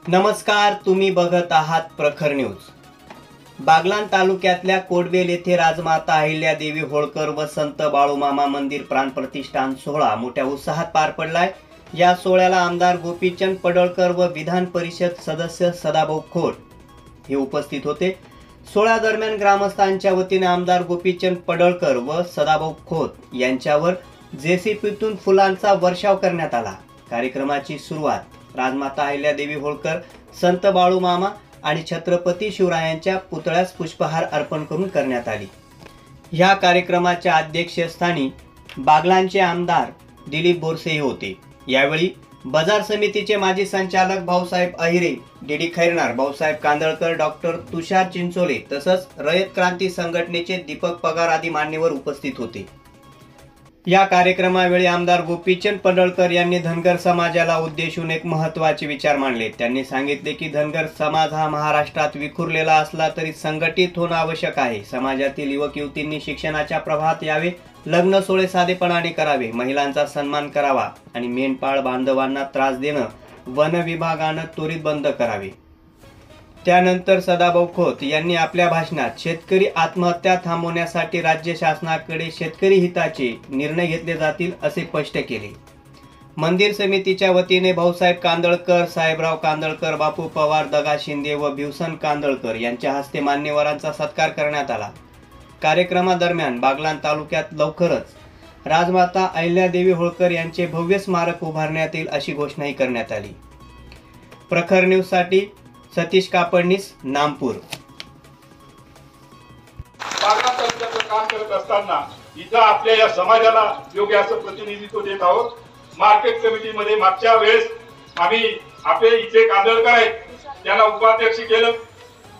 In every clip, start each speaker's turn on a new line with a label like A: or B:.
A: नमस्कार, तुम्ही बघत आहात प्रखर न्यूज। बागलाण तालुक्यातल्या कोडवेल येथे राजमाता अहिल्यादेवी होळकर व संत बाळूमामा मंदिर प्राण प्रतिष्ठान सोहळा मोठ्या उत्साहात पार पडलाय। या सोहळ्याला आमदार गोपीचंद पडळकर व विधान परिषद सदस्य सदाभाऊ खोत हे उपस्थित होते। सोहळ्यादरम्यान ग्रामस्थांच्या वतीने आमदार गोपीचंद पडळकर व सदाभाऊ खोत यांच्यावर जेसीपीतून फुलांचा वर्षाव करण्यात आला। कार्यक्रमाची सुरुवात राजमाता अहिल्यादेवी होळकर, संत बाळूमामा आणि छत्रपती शिवरायांच्या पुतळ्यास पुष्पहार अर्पण करून करण्यात आली। या कार्यक्रमाच्या अध्यक्षस्थानी बागलाणचे आमदार दिलीप बोरसे होते। यावेळी बाजार समितीचे माजी संचालक भाऊसाहेब अहिरे, डीडी खैरनार, भाऊसाहेब कांदळकर, डॉक्टर तुषार चिंचोले तसंच रयत क्रांती संघटनेचे दीपक पगार आदी मान्यवर उपस्थित होते। या कार्यक्रमावेळी आमदार गोपीचंद पडळकर यांनी धनगर समाजाला उद्देशून एक महत्त्वाचे विचार मांडले। त्यांनी सांगितले की धनगर समाज हा महाराष्ट्रात विखुरलेला असला तरी संघटित होणं आवश्यक आहे। समाजातील युवक युवतींनी शिक्षणाच्या प्रवाहात यावे, लग्न सोहळे साधेपणाने करावे, महिलांचा सन्मान करावा आणि मेंढपाळ बांधवांना त्रास देणं वन विभागानं त्वरित बंद करावे। त्यानंतर सदाभाऊ खोत यांनी आपल्या भाषणात शेतकरी आत्महत्या थांबवण्यासाठी राज्य शासनाकडे शेतकरी हिताचे निर्णय घेतले जातील असे स्पष्ट केले। मंदिर समितीच्या वतीने भाऊसाहेब कांदळकर, साहेबराव कांदळकर, बापू पवार, दगा शिंदे व भिवसन कांदळकर यांच्या हस्ते मान्यवरांचा सत्कार करण्यात आला। कार्यक्रमादरम्यान बागलाण तालुक्यात लवकरच राजमाता अहिल्यादेवी होळकर यांचे भव्य स्मारक उभारण्यात येईल अशी घोषणाही करण्यात आली। प्रखर न्यूज साठी सतीश कापडनीस, नामपूर।
B: बागलाण तालुक्याचं काम करत असताना इथं आपल्या या समाजाला योग्य असं प्रतिनिधित्व देत आहोत। मार्केट कमिटीमध्ये मागच्या वेळेस आम्ही आपले इथे कांदळकर आहेत त्यांना उपाध्यक्ष केलं।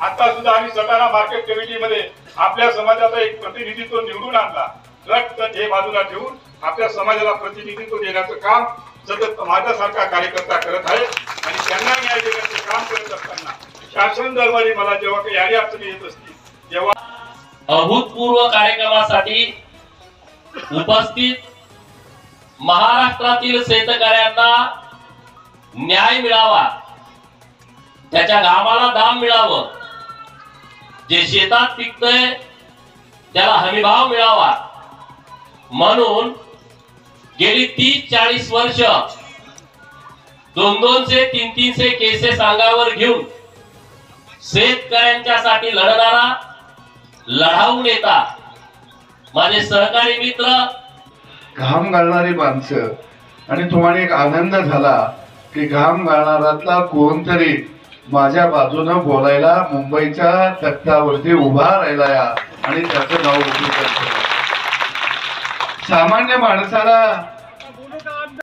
B: आता सुद्धा आम्ही सटाणा मार्केट कमिटीमध्ये आपल्या समाजाचा एक प्रतिनिधित्व निवडून आणला। रक्त हे बाजूला ठेवून आपल्या समाजाला प्रतिनिधित्व देण्याचं काम सतत माझ्यासारखा कार्यकर्ता करत आहे आणि त्यांना न्याय देण्याचे काम करत असताना शासन दरबारी मला जेव्हा काही याडी अडचणी येत असतील तेव्हा
C: अभूतपूर्व कार्यक्रमासाठी उपस्थित महाराष्ट्रातील शेतकऱ्यांना न्याय मिळावा, त्याच्या घामाला दाम मिळावं, जे शेतात पिकतंय त्याला हमीभाव मिळावा म्हणून गेली 30-40 वर्ष 200 300 केसेस अंगावर घेऊन शेतकऱ्यांच्यासाठी लढणारा लढाऊ नेता माझे सहकारी मित्र,
D: घाम गाळणारी माणसं आणि तुम्हाला एक आनंद झाला की घाम गाळणारातला कोणतरी माझ्या बाजूनं बोलायला मुंबईच्या तख्तावरती उभा राहिला आणि त्याचं नाव सामान्य माणसाला